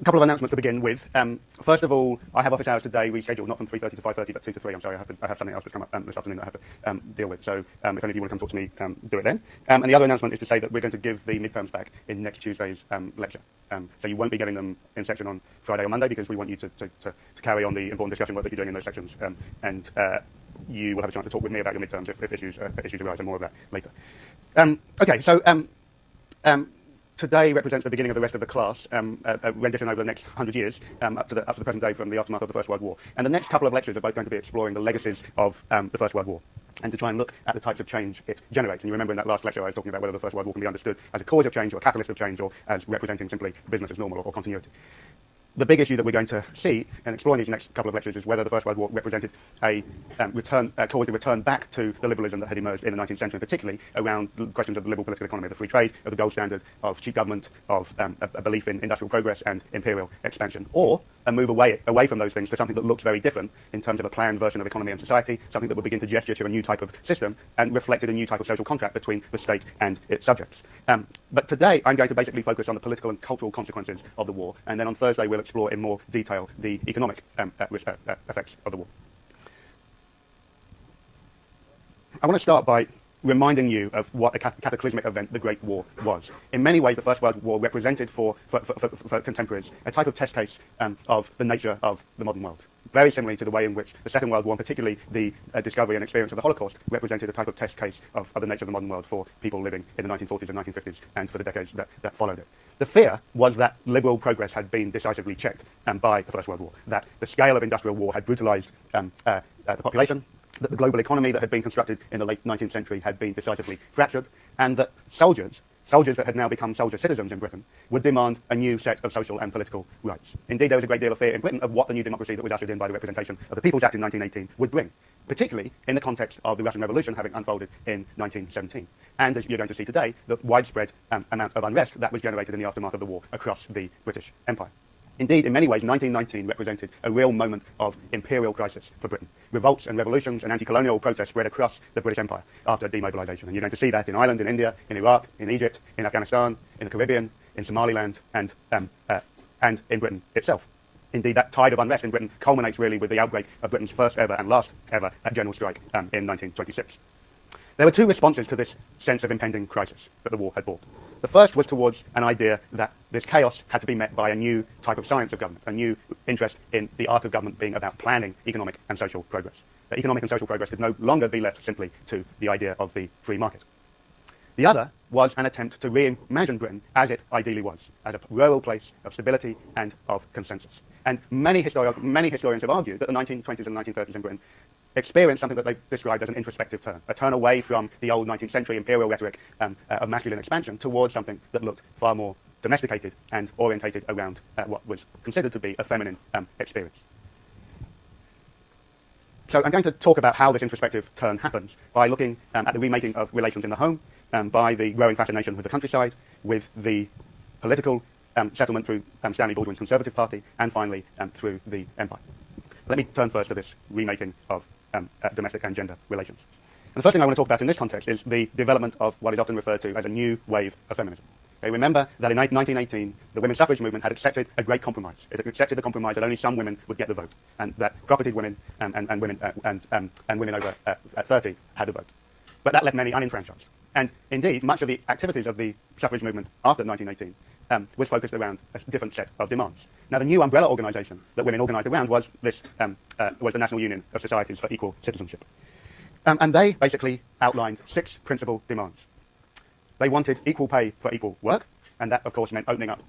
A couple of announcements to begin with. First of all, I have office hours today rescheduled, not from 3:30 to 5:30, but 2 to 3. I'm sorry, I have something else that's come up this afternoon that I have to deal with. So if any of you want to come talk to me, do it then. And the other announcement is to say that we're going to give the midterms back in next Tuesday's lecture. So you won't be getting them in section on Friday or Monday because we want you to carry on the important discussion work that you're doing in those sections. And you will have a chance to talk with me about your midterms if issues arise, and more of that later. Okay, so today represents the beginning of the rest of the class, a rendition over the next 100 years, up to the present day from the aftermath of the First World War. And the next couple of lectures are both going to be exploring the legacies of the First World War, and to try and look at the types of change it generates. And you remember in that last lecture I was talking about whether the First World War can be understood as a cause of change or a catalyst of change, or as representing simply business as normal or continuity. The big issue that we're going to see and explore in these next couple of lectures is whether the First World War represented a caused a return back to the liberalism that had emerged in the 19th century, particularly around questions of the liberal political economy, the free trade, of the gold standard, of cheap government, of a belief in industrial progress and imperial expansion, or a move away from those things to something that looks very different in terms of a planned version of economy and society, something that would begin to gesture to a new type of system and reflected a new type of social contract between the state and its subjects. But today I'm going to basically focus on the political and cultural consequences of the war, and then on Thursday we'll explore in more detail the economic effects of the war. I want to start by reminding you of what a cataclysmic event the Great War was. In many ways, the First World War represented for contemporaries a type of test case of the nature of the modern world. Very similarly to the way in which the Second World War, and particularly the discovery and experience of the Holocaust, represented a type of test case of the nature of the modern world for people living in the 1940s and 1950s and for the decades that followed it. The fear was that liberal progress had been decisively checked by the First World War, that the scale of industrial war had brutalized the population, that the global economy that had been constructed in the late 19th century had been decisively fractured, and that soldiers that had now become soldier citizens in Britain would demand a new set of social and political rights. Indeed, there was a great deal of fear in Britain of what the new democracy that was ushered in by the Representation of the People's Act in 1918 would bring, particularly in the context of the Russian Revolution having unfolded in 1917. And as you're going to see today, the widespread amount of unrest that was generated in the aftermath of the war across the British Empire. Indeed, in many ways, 1919 represented a real moment of imperial crisis for Britain. Revolts and revolutions and anti-colonial protests spread across the British Empire after demobilisation. And you're going to see that in Ireland, in India, in Iraq, in Egypt, in Afghanistan, in the Caribbean, in Somaliland, and in Britain itself. Indeed, that tide of unrest in Britain culminates really with the outbreak of Britain's first ever and last ever general strike in 1926. There were two responses to this sense of impending crisis that the war had brought. The first was towards an idea that this chaos had to be met by a new type of science of government, a new interest in the art of government being about planning economic and social progress. That economic and social progress could no longer be left simply to the idea of the free market. The other was an attempt to reimagine Britain as it ideally was, as a rural place of stability and of consensus. And many historians have argued that the 1920s and 1930s in Britain experienced something that they've described as an introspective turn, a turn away from the old 19th century imperial rhetoric of masculine expansion towards something that looked far more domesticated and orientated around what was considered to be a feminine experience. So I'm going to talk about how this introspective turn happens by looking at the remaking of relations in the home, by the growing fascination with the countryside, with the political settlement through Stanley Baldwin's Conservative Party, and finally through the Empire. Let me turn first to this remaking of domestic and gender relations. And the first thing I want to talk about in this context is the development of what is often referred to as a new wave of feminism. Okay, remember that in 1918, the women's suffrage movement had accepted a great compromise. It accepted the compromise that only some women would get the vote, and that propertied women and women over 30 had the vote. But that left many unenfranchised. And indeed, much of the activities of the suffrage movement after 1918 was focused around a different set of demands. Now, the new umbrella organisation that women organised around was the National Union of Societies for Equal Citizenship. And they basically outlined 6 principal demands. They wanted equal pay for equal work, and that, of course, meant opening up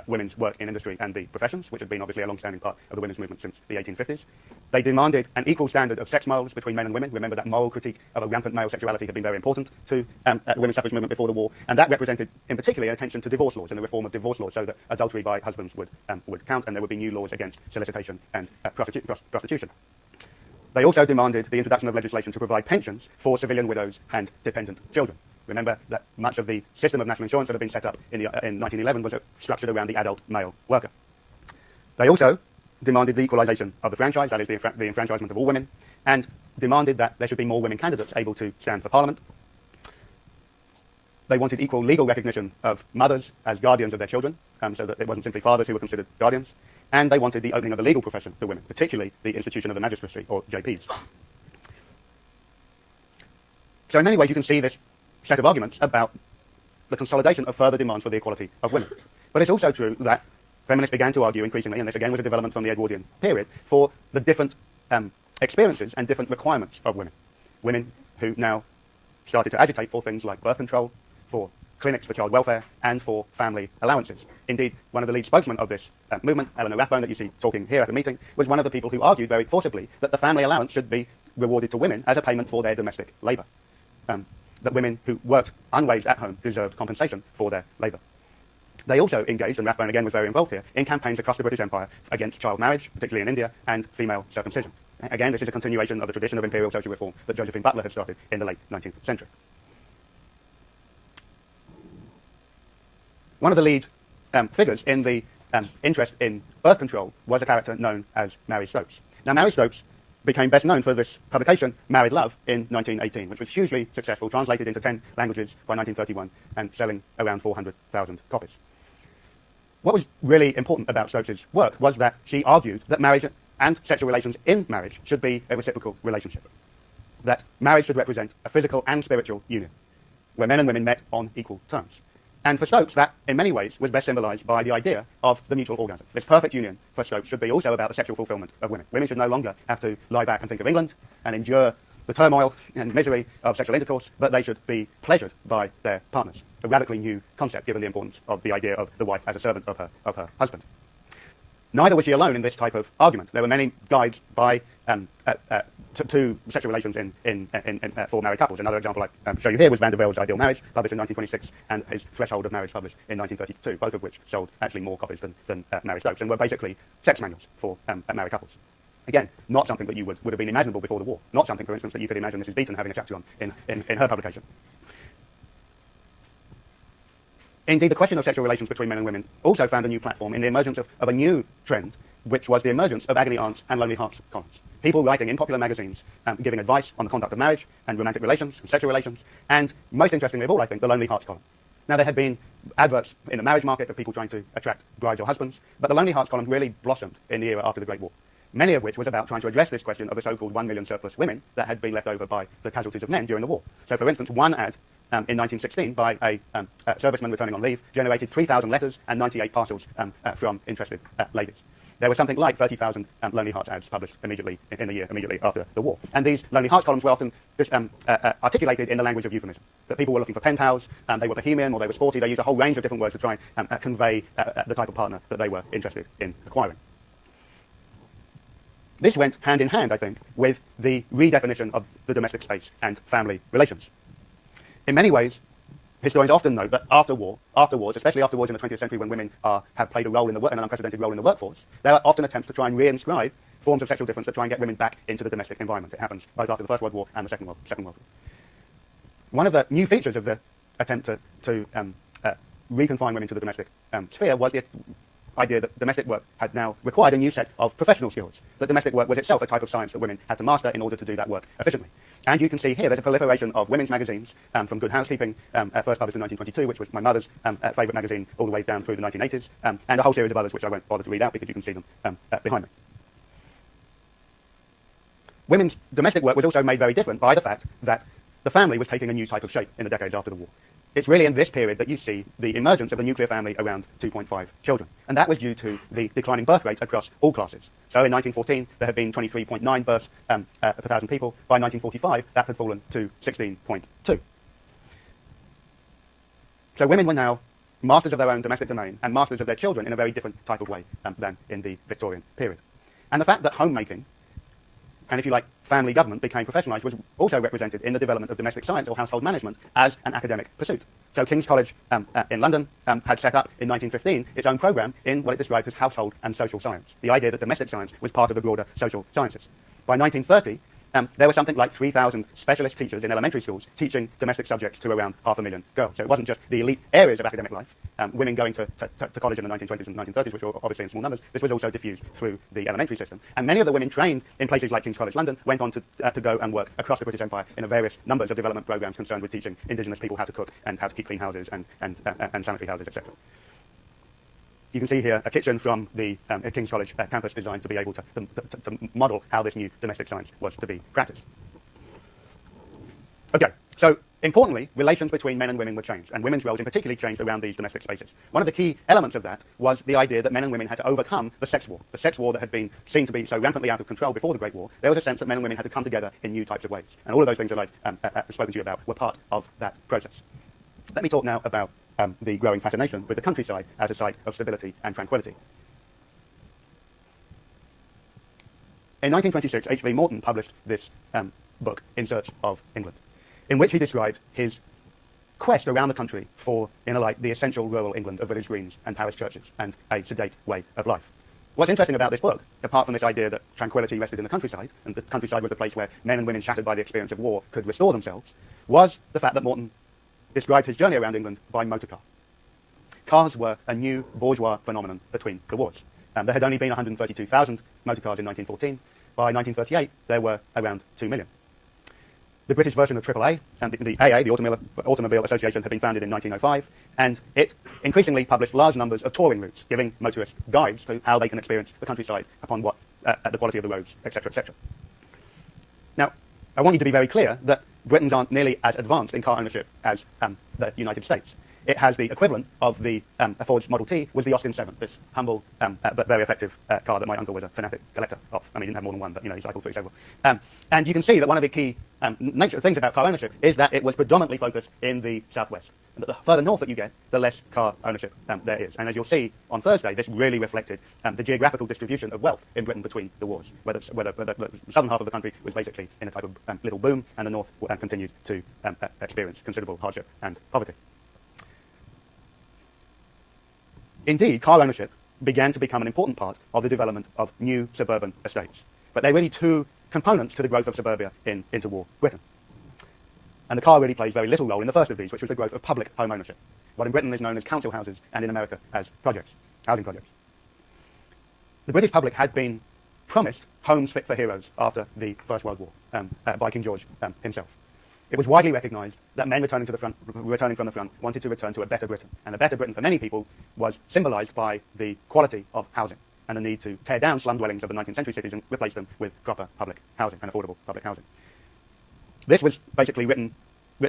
women's work in industry and the professions, which had been obviously a long-standing part of the women's movement since the 1850s. They demanded an equal standard of sex morals between men and women. Remember that moral critique of a rampant male sexuality had been very important to the women's suffrage movement before the war, and that represented, in particular, an attention to divorce laws and the reform of divorce laws so that adultery by husbands would count, and there would be new laws against solicitation and prostitution. They also demanded the introduction of legislation to provide pensions for civilian widows and dependent children. Remember that much of the system of national insurance that had been set up in 1911 was structured around the adult male worker. They also demanded the equalisation of the franchise, that is the enfranchisement of all women, and demanded that there should be more women candidates able to stand for Parliament. They wanted equal legal recognition of mothers as guardians of their children, so that it wasn't simply fathers who were considered guardians. And they wanted the opening of the legal profession to women, particularly the institution of the magistracy, or JPs. So in many ways you can see this set of arguments about the consolidation of further demands for the equality of women. But it's also true that feminists began to argue increasingly, and this again was a development from the Edwardian period, for the different experiences and different requirements of women. Women who now started to agitate for things like birth control, for clinics for child welfare, and for family allowances. Indeed, one of the lead spokesmen of this movement, Eleanor Rathbone, that you see talking here at the meeting, was one of the people who argued very forcibly that the family allowance should be rewarded to women as a payment for their domestic labour. That women who worked unwaged at home deserved compensation for their labour. They also engaged, and Rathbone again was very involved here, in campaigns across the British Empire against child marriage, particularly in India, and female circumcision. Again, this is a continuation of the tradition of imperial social reform that Josephine Butler had started in the late 19th century. One of the lead figures in the interest in birth control was a character known as Mary Stopes. Now, Mary Stopes became best known for this publication, Married Love, in 1918, which was hugely successful, translated into 10 languages by 1931, and selling around 400,000 copies. What was really important about Stopes' work was that she argued that marriage and sexual relations in marriage should be a reciprocal relationship. That marriage should represent a physical and spiritual union, where men and women met on equal terms. And for Stopes, that, in many ways, was best symbolized by the idea of the mutual orgasm. This perfect union for Stopes should be also about the sexual fulfillment of women. Women should no longer have to lie back and think of England and endure the turmoil and misery of sexual intercourse, but they should be pleasured by their partners. A radically new concept, given the importance of the idea of the wife as a servant of her husband. Neither was she alone in this type of argument. There were many guides by to sexual relations for married couples. Another example I show you here was Van der Velde's Ideal Marriage, published in 1926, and his Threshold of Marriage, published in 1932, both of which sold actually more copies than Mary Stopes, and were basically sex manuals for married couples. Again, not something that would have been imaginable before the war. Not something, for instance, that you could imagine Mrs. Beeton having a chapter on in her publication. Indeed, the question of sexual relations between men and women also found a new platform in the emergence of a new trend, which was the emergence of agony aunts and lonely hearts columns. People writing in popular magazines, giving advice on the conduct of marriage and romantic relations and sexual relations, and most interestingly of all, I think, the lonely hearts column. Now, there had been adverts in the marriage market of people trying to attract brides or husbands, but the lonely hearts column really blossomed in the era after the Great War, many of which was about trying to address this question of the so-called 1 million surplus women that had been left over by the casualties of men during the war. So, for instance, one ad in 1916 by a serviceman returning on leave generated 3,000 letters and 98 parcels from interested ladies. There were something like 30,000 Lonely Hearts ads published immediately in the year immediately after the war. And these Lonely Hearts columns were often articulated in the language of euphemism. That people were looking for pen pals, they were bohemian or they were sporty. They used a whole range of different words to try and convey the type of partner that they were interested in acquiring. This went hand in hand, I think, with the redefinition of the domestic space and family relations. In many ways, historians often note that afterwards, especially after wars in the 20th century when women have played a role in an unprecedented role in the workforce, there are often attempts to try and reinscribe forms of sexual difference that try and get women back into the domestic environment. It happens both after the First World War and the Second World War. One of the new features of the attempt to reconfine women to the domestic sphere was the idea that domestic work had now required a new set of professional skills. That domestic work was itself a type of science that women had to master in order to do that work efficiently. And you can see here there's a proliferation of women's magazines, from Good Housekeeping, first published in 1922, which was my mother's favourite magazine all the way down through the 1980s, and a whole series of others which I won't bother to read out because you can see them behind me. Women's domestic work was also made very different by the fact that the family was taking a new type of shape in the decades after the war. It's really in this period that you see the emergence of the nuclear family around 2.5 children. And that was due to the declining birth rate across all classes. So in 1914, there had been 23.9 births per 1,000 people. By 1945, that had fallen to 16.2. So women were now masters of their own domestic domain and masters of their children in a very different type of way than in the Victorian period. And the fact that homemaking, and if you like, family government became professionalised was also represented in the development of domestic science or household management as an academic pursuit. So King's College in London had set up in 1915 its own programme in what it described as household and social science, the idea that domestic science was part of the broader social sciences. By 1930, there were something like 3,000 specialist teachers in elementary schools teaching domestic subjects to around 500,000 girls. So it wasn't just the elite areas of academic life, women going to college in the 1920s and 1930s, which were obviously in small numbers. This was also diffused through the elementary system. And many of the women trained in places like King's College London went on to go and work across the British Empire in various numbers of development programs concerned with teaching indigenous people how to cook and how to keep clean houses and sanitary houses, etc. You can see here a kitchen from the King's College campus designed to be able to model how this new domestic science was to be practiced. Okay, so importantly, relations between men and women were changed, and women's roles in particular changed around these domestic spaces. One of the key elements of that was the idea that men and women had to overcome the sex war that had been seen to be so rampantly out of control before the Great War. There was a sense that men and women had to come together in new types of ways, and all of those things that I've spoken to you about were part of that process. Let me talk now about the growing fascination with the countryside as a site of stability and tranquility. In 1926, H.V. Morton published this book, In Search of England, in which he described his quest around the country for, in a light, the essential rural England of village greens and parish churches and a sedate way of life. What's interesting about this book, apart from this idea that tranquility rested in the countryside, and the countryside was the place where men and women shattered by the experience of war could restore themselves, was the fact that Morton described his journey around England by motor car. Cars were a new bourgeois phenomenon between the wars. There had only been 132,000 motor cars in 1914. By 1938, there were around 2 million. The British version of AAA, and the AA, the Automobile Association, had been founded in 1905, and it increasingly published large numbers of touring routes, giving motorists guides to how they can experience the countryside upon the quality of the roads, etc., etc. Now, I want you to be very clear that Britons aren't nearly as advanced in car ownership as the United States. It has the equivalent of the Ford's Model T was the Austin 7, this humble but very effective car that my uncle was a fanatic collector of. I mean, he didn't have more than one, but he cycled through several. And you can see that one of the key things about car ownership is that it was predominantly focused in the southwest. And that the further north that you get, the less car ownership there is. And as you'll see on Thursday, this really reflected the geographical distribution of wealth in Britain between the wars, whether the southern half of the country was basically in a type of little boom, and the north continued to experience considerable hardship and poverty. Indeed, car ownership began to become an important part of the development of new suburban estates. But there are really two components to the growth of suburbia in interwar Britain. And the car really plays very little role in the first of these, which was the growth of public home ownership, what in Britain is known as council houses, and in America as housing projects. The British public had been promised homes fit for heroes after the First World War by King George himself. It was widely recognised that men returning from the front wanted to return to a better Britain. And a better Britain for many people was symbolised by the quality of housing and the need to tear down slum dwellings of the 19th century cities and replace them with proper public housing and affordable public housing. This was basically written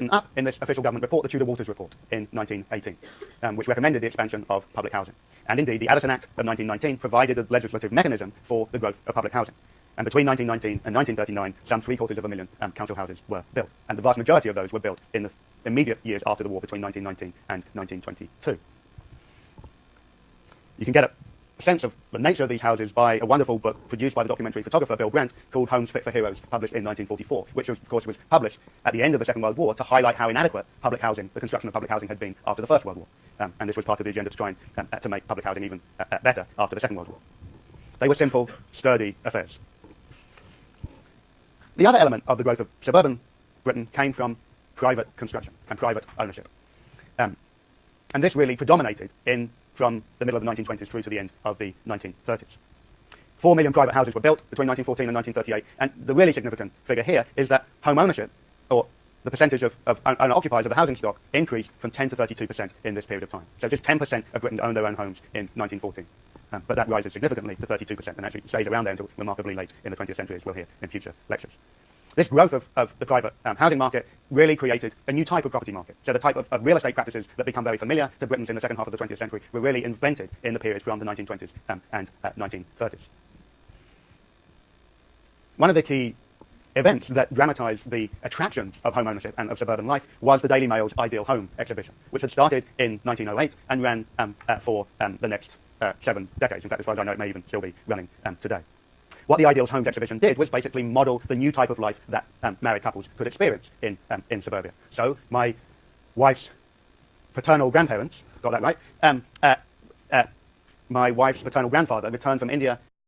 up in this official government report, the Tudor-Walters Report, in 1918, which recommended the expansion of public housing. And indeed, the Addison Act of 1919 provided a legislative mechanism for the growth of public housing. And between 1919 and 1939, some 750,000 council houses were built. And the vast majority of those were built in the immediate years after the war between 1919 and 1922. You can get a sense of the nature of these houses by a wonderful book produced by the documentary photographer Bill Brandt called Homes Fit for Heroes, published in 1944, which of course was published at the end of the Second World War to highlight how inadequate public housing, the construction of public housing, had been after the First World War. And this was part of the agenda to try and to make public housing even better after the Second World War. They were simple, sturdy affairs. The other element of the growth of suburban Britain came from private construction and private ownership. And this really predominated from the middle of the 1920s through to the end of the 1930s. 4 million private houses were built between 1914 and 1938, and the really significant figure here is that home ownership, or the percentage of owner-occupiers of the housing stock, increased from 10 to 32% in this period of time. So just 10% of Britons owned their own homes in 1914. But that rises significantly to 32% and actually stays around there until remarkably late in the 20th century, as we'll hear in future lectures. This growth of the private housing market really created a new type of property market. So the type of real estate practices that become very familiar to Britons in the second half of the 20th century were really invented in the period from the 1920s and 1930s. One of the key events that dramatised the attraction of home ownership and of suburban life was the Daily Mail's Ideal Home exhibition, which had started in 1908 and ran for the next 7 decades. In fact, as far as I know, it may even still be running today. What the Ideals Homes exhibition did was basically model the new type of life that married couples could experience in suburbia. So my wife's paternal grandparents, got that right, my wife's paternal grandfather returned from India